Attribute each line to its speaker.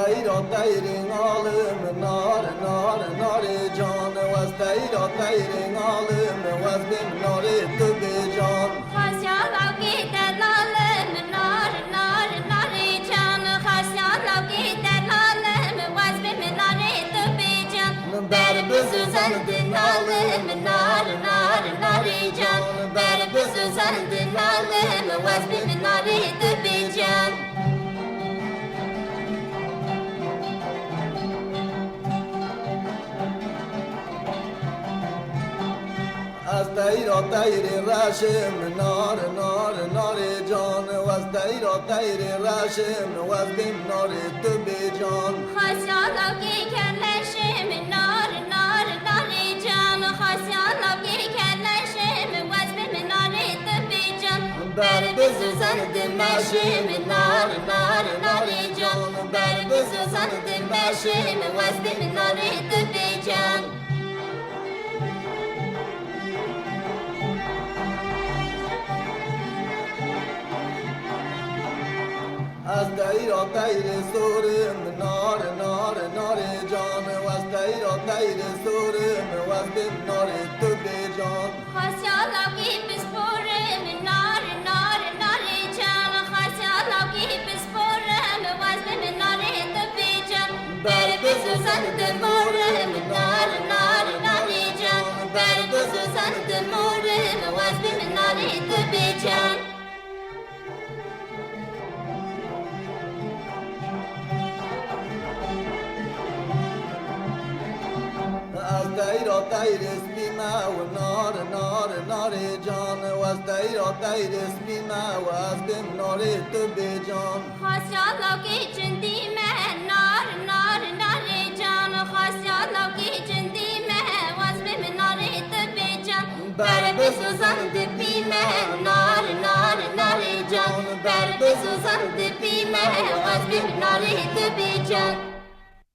Speaker 1: dayring alım nar can was dayring alım was bim nare to be can
Speaker 2: Hasya lavki delalım nar can Hasya lavki delalım was bim nare to be can Berbüzü zandın alım nar can Berbüzü zandın alım was bim nare to be can
Speaker 1: از دیر رشم نار جان و از دیر رشم و از بیم نار تو بی جان
Speaker 2: Hasya lavki kelleşim nar can Hasya lavki kelleşim was bim nare to be can Berbüzü zandın meşim nar can Berbüzü zandın meşim was bim nare to be can
Speaker 1: از دیر سورم نار جان و از دیر سورم و از بیم نار تو بی جان
Speaker 2: Hasya lavki bisporim nar can Hasya lavki bisporim was bim nare to be can Berbüzü zandın morim nar can Berbüzü zandın morim was bim nare to be can
Speaker 1: از دیر اسمیمه و نار جان و از دیر اسمیمه و از بیم نار تو بی جان
Speaker 2: Hasya lavki cindime nar can Hasya lavki cindime was bim nare to be can Berbüzü zandı bime nar can Berbüzü zandı bime was bim nare to be can